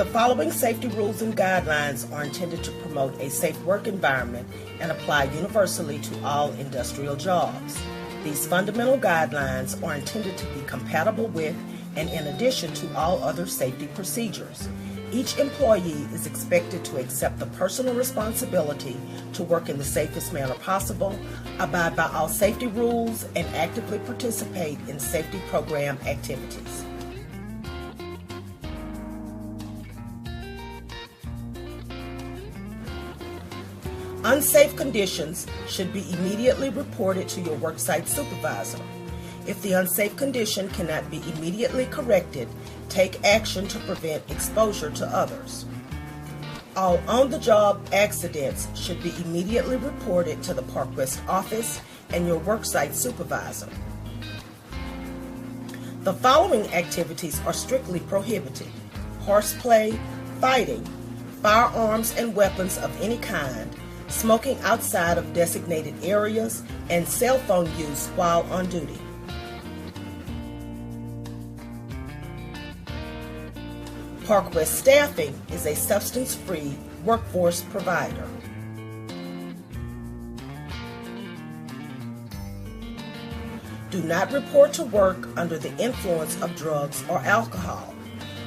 The following safety rules and guidelines are intended to promote a safe work environment and apply universally to all industrial jobs. These fundamental guidelines are intended to be compatible with and in addition to all other safety procedures. Each employee is expected to accept the personal responsibility to work in the safest manner possible, abide by all safety rules, and actively participate in safety program activities. Unsafe conditions should be immediately reported to your worksite supervisor. If the unsafe condition cannot be immediately corrected, take action to prevent exposure to others. All on-the-job accidents should be immediately reported to the Park West office and your worksite supervisor. The following activities are strictly prohibited: horseplay, fighting, firearms and weapons of any kind, smoking outside of designated areas, and cell phone use while on duty. Park West Staffing is a substance-free workforce provider. Do not report to work under the influence of drugs or alcohol.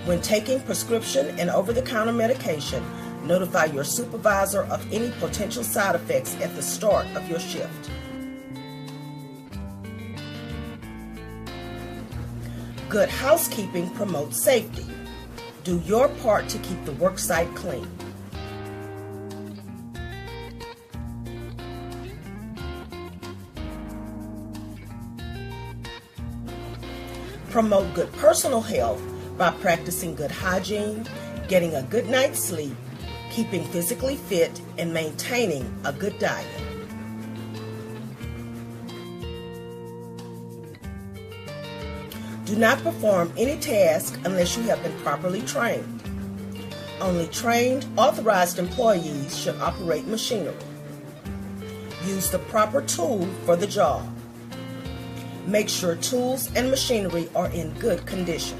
When taking prescription and over-the-counter medication, notify your supervisor of any potential side effects at the start of your shift. Good housekeeping promotes safety. Do your part to keep the worksite clean. Promote good personal health by practicing good hygiene, getting a good night's sleep, keeping physically fit, and maintaining a good diet. Do not perform any task unless you have been properly trained. Only trained, authorized employees should operate machinery. Use the proper tool for the job. Make sure tools and machinery are in good condition.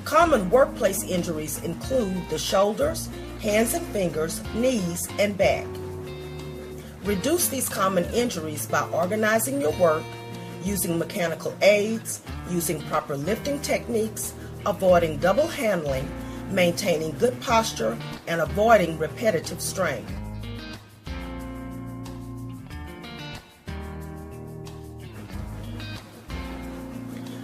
Common workplace injuries include the shoulders, hands and fingers, knees, and back. Reduce these common injuries by organizing your work, using mechanical aids, using proper lifting techniques, avoiding double handling, maintaining good posture, and avoiding repetitive strain.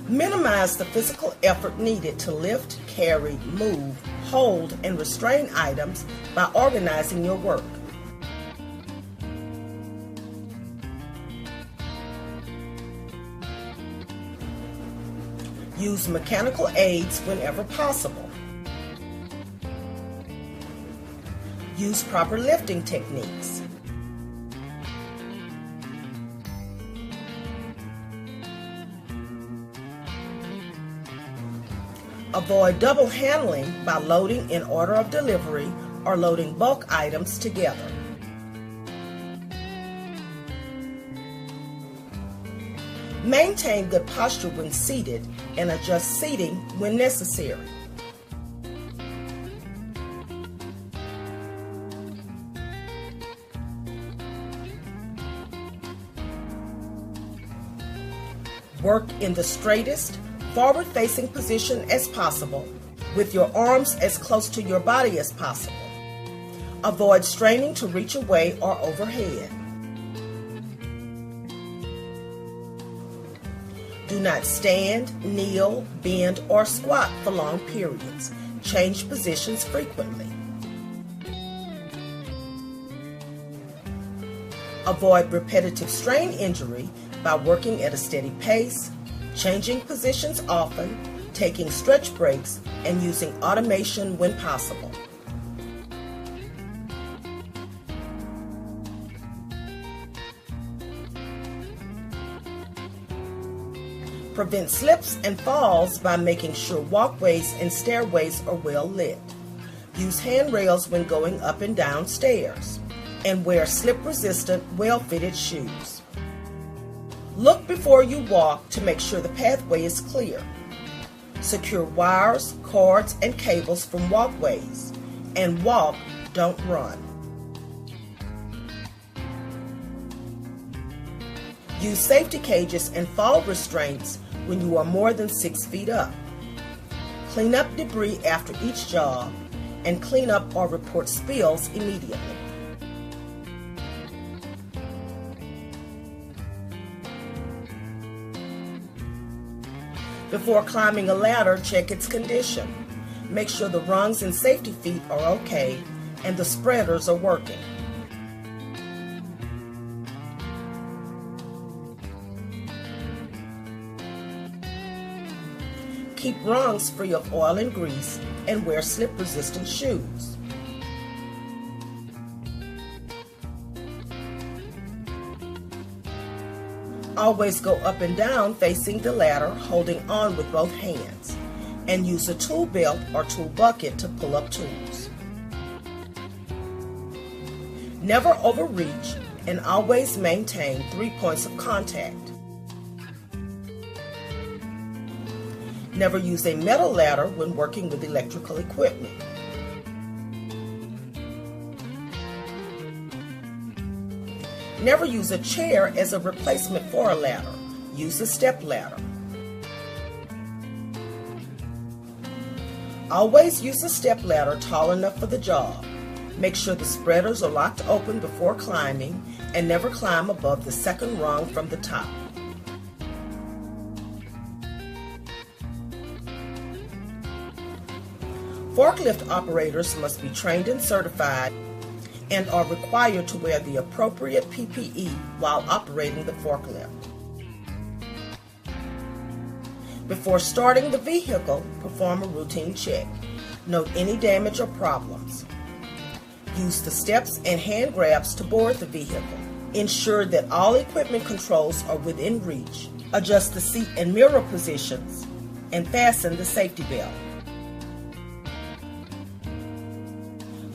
Minimize the physical effort needed to lift, carry, move, hold, and restrain items by organizing your work. Use mechanical aids whenever possible. Use proper lifting techniques. Avoid double handling by loading in order of delivery or loading bulk items together. Maintain good posture when seated and adjust seating when necessary. Work in the straightest, forward-facing position as possible, with your arms as close to your body as possible. Avoid straining to reach away or overhead. Do not stand, kneel, bend, or squat for long periods. Change positions frequently. Avoid repetitive strain injury by working at a steady pace, changing positions often, taking stretch breaks, and using automation when possible. Prevent slips and falls by making sure walkways and stairways are well lit. Use handrails when going up and down stairs. And wear slip-resistant, well-fitted shoes. Look before you walk to make sure the pathway is clear. Secure wires, cords, and cables from walkways. And walk, don't run. Use safety cages and fall restraints when you are more than 6 feet up. Clean up debris after each job and clean up or report spills immediately. Before climbing a ladder, check its condition. Make sure the rungs and safety feet are okay and the spreaders are working. Keep rungs free of oil and grease and wear slip-resistant shoes. Always go up and down facing the ladder, holding on with both hands, and use a tool belt or tool bucket to pull up tools. Never overreach and always maintain 3 points of contact. Never use a metal ladder when working with electrical equipment. Never use a chair as a replacement for a ladder. Use a step ladder. Always use a step ladder tall enough for the job. Make sure the spreaders are locked open before climbing and never climb above the second rung from the top. Forklift operators must be trained and certified and are required to wear the appropriate PPE while operating the forklift. Before starting the vehicle, perform a routine check. Note any damage or problems. Use the steps and hand grabs to board the vehicle. Ensure that all equipment controls are within reach. Adjust the seat and mirror positions and fasten the safety belt.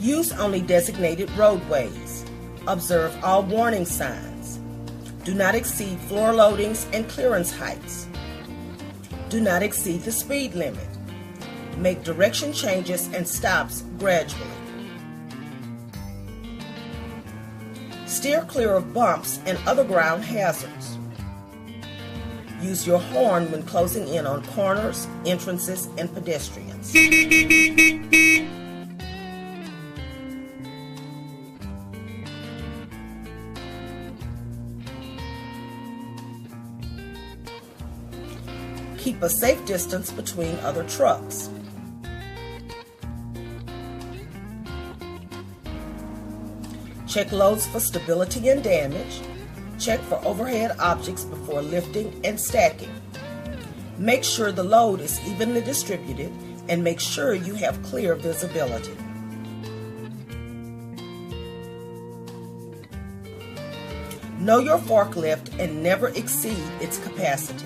Use only designated roadways. Observe all warning signs. Do not exceed floor loadings and clearance heights. Do not exceed the speed limit. Make direction changes and stops gradually. Steer clear of bumps and other ground hazards. Use your horn when closing in on corners, entrances, and pedestrians. Keep a safe distance between other trucks. Check loads for stability and damage. Check for overhead objects before lifting and stacking. Make sure the load is evenly distributed and make sure you have clear visibility. Know your forklift and never exceed its capacity.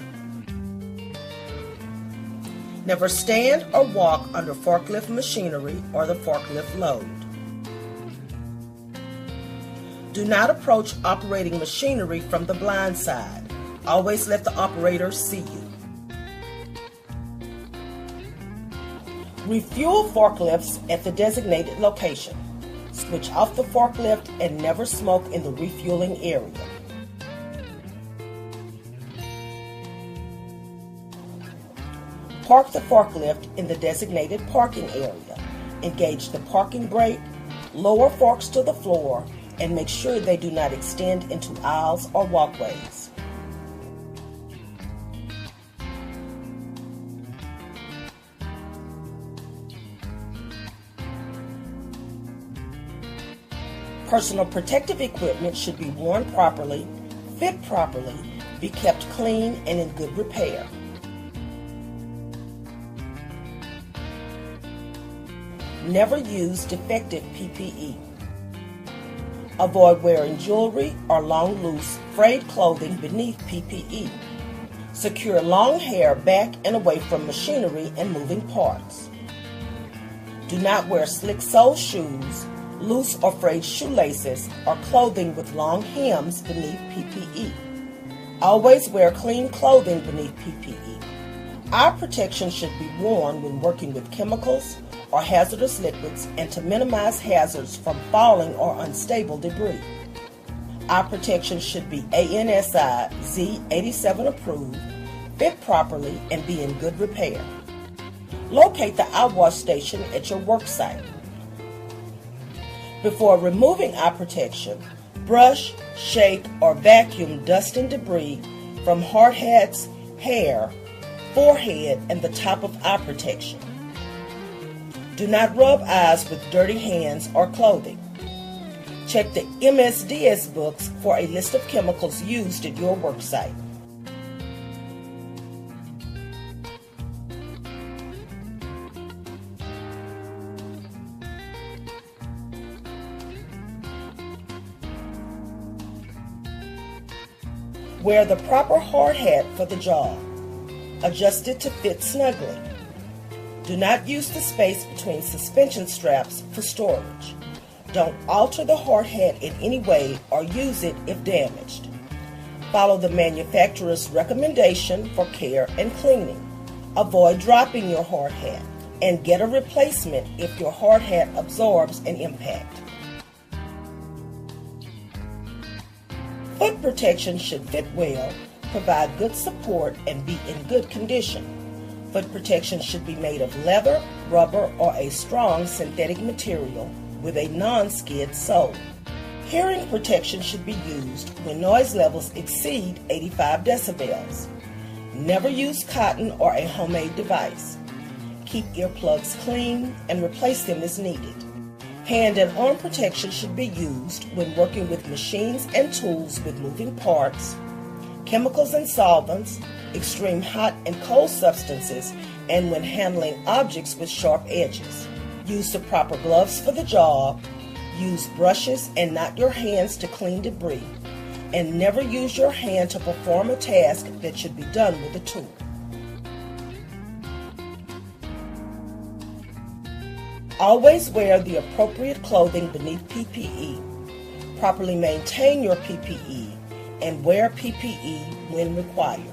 Never stand or walk under forklift machinery or the forklift load. Do not approach operating machinery from the blind side. Always let the operator see you. Refuel forklifts at the designated location. Switch off the forklift and never smoke in the refueling area. Park the forklift in the designated parking area. Engage the parking brake, lower forks to the floor, and make sure they do not extend into aisles or walkways. Personal protective equipment should be worn properly, fit properly, be kept clean and in good repair. Never use defective PPE. Avoid wearing jewelry or long, loose, frayed clothing beneath PPE. Secure long hair back and away from machinery and moving parts. Do not wear slick-sole shoes, loose or frayed shoelaces, or clothing with long hems beneath PPE. Always wear clean clothing beneath PPE. Eye protection should be worn when working with chemicals or hazardous liquids and to minimize hazards from falling or unstable debris. Eye protection should be ANSI Z87 approved, fit properly, and be in good repair. Locate the eye wash station at your work site. Before removing eye protection, brush, shake, or vacuum dust and debris from hard hats, hair, forehead, and the top of eye protection. Do not rub eyes with dirty hands or clothing. Check the MSDS books for a list of chemicals used at your work site. Wear the proper hard hat for the job. Adjust it to fit snugly. Do not use the space between suspension straps for storage. Don't alter the hard hat in any way or use it if damaged. Follow the manufacturer's recommendation for care and cleaning. Avoid dropping your hard hat and get a replacement if your hard hat absorbs an impact. Foot protection should fit well, provide good support, and be in good condition. Foot protection should be made of leather, rubber, or a strong synthetic material with a non-skid sole. Hearing protection should be used when noise levels exceed 85 decibels. Never use cotton or a homemade device. Keep earplugs clean and replace them as needed. Hand and arm protection should be used when working with machines and tools with moving parts, chemicals and solvents, extreme hot and cold substances, and when handling objects with sharp edges. Use the proper gloves for the job. Use brushes and not your hands to clean debris. And never use your hand to perform a task that should be done with a tool. Always wear the appropriate clothing beneath PPE. Properly maintain your PPE and wear PPE when required.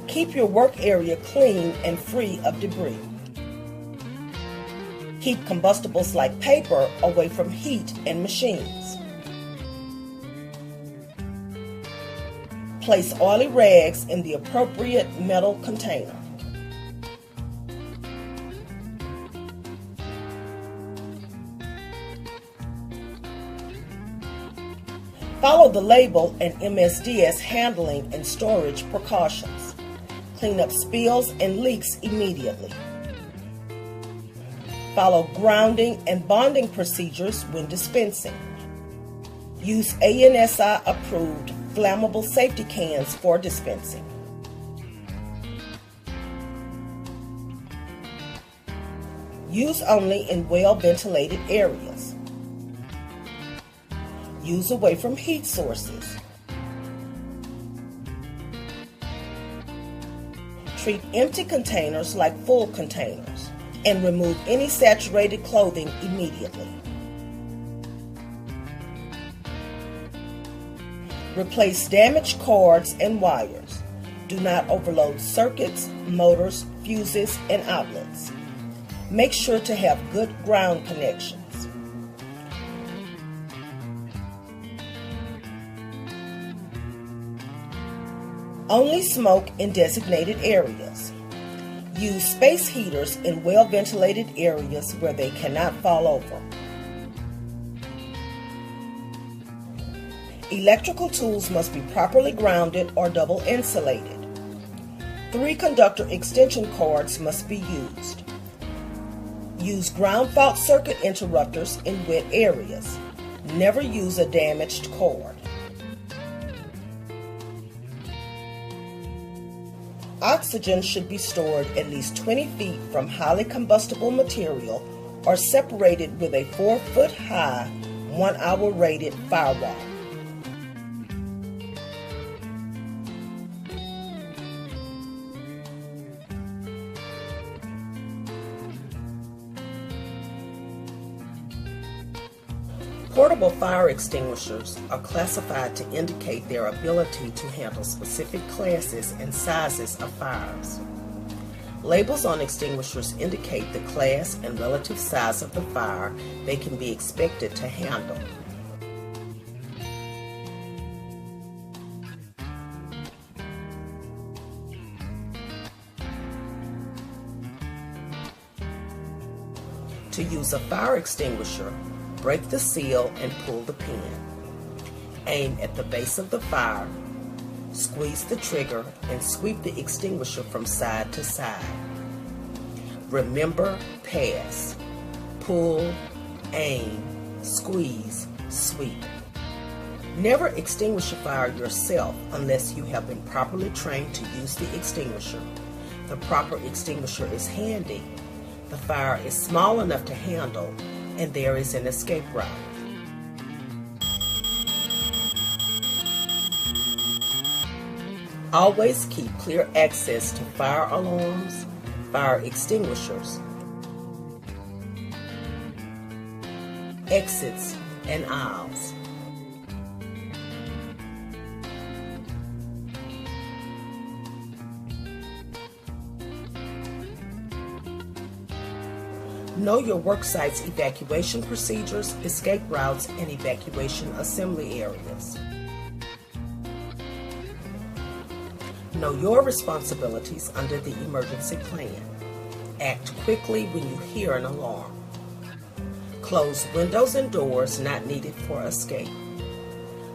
Keep your work area clean and free of debris. Keep combustibles like paper away from heat and machines. Place oily rags in the appropriate metal container. Follow the label and MSDS handling and storage precautions. Clean up spills and leaks immediately. Follow grounding and bonding procedures when dispensing. Use ANSI approved flammable safety cans for dispensing. Use only in well-ventilated areas. Use away from heat sources. Treat empty containers like full containers and remove any saturated clothing immediately. Replace damaged cords and wires. Do not overload circuits, motors, fuses, and outlets. Make sure to have good ground connections. Only smoke in designated areas. Use space heaters in well-ventilated areas where they cannot fall over. Electrical tools must be properly grounded or double insulated. 3 conductor extension cords must be used. Use ground fault circuit interrupters in wet areas. Never use a damaged cord. Oxygen should be stored at least 20 feet from highly combustible material or separated with a 4-foot high, 1-hour rated firewall. Pour Portable fire extinguishers are classified to indicate their ability to handle specific classes and sizes of fires. Labels on extinguishers indicate the class and relative size of the fire they can be expected to handle. To use a fire extinguisher, break the seal and pull the pin. Aim at the base of the fire, squeeze the trigger, and sweep the extinguisher from side to side. Remember, pass, pull, aim, squeeze, sweep. Never extinguish a fire yourself unless you have been properly trained to use the extinguisher. The proper extinguisher is handy, the fire is small enough to handle, and there is an escape route. Always keep clear access to fire alarms, fire extinguishers, exits, and aisles. Know your worksite's evacuation procedures, escape routes, and evacuation assembly areas. Know your responsibilities under the emergency plan. Act quickly when you hear an alarm. Close windows and doors not needed for escape.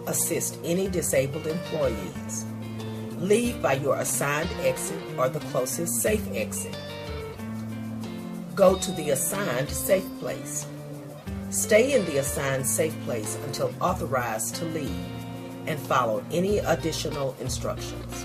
Assist any disabled employees. Leave by your assigned exit or the closest safe exit. Go to the assigned safe place. Stay in the assigned safe place until authorized to leave, and follow any additional instructions.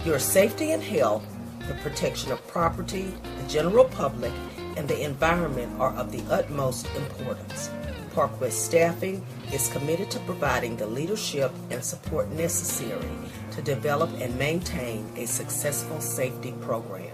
Your safety and health, the protection of property, the general public, and the environment are of the utmost importance. Park West staffing is committed to providing the leadership and support necessary to develop and maintain a successful safety program.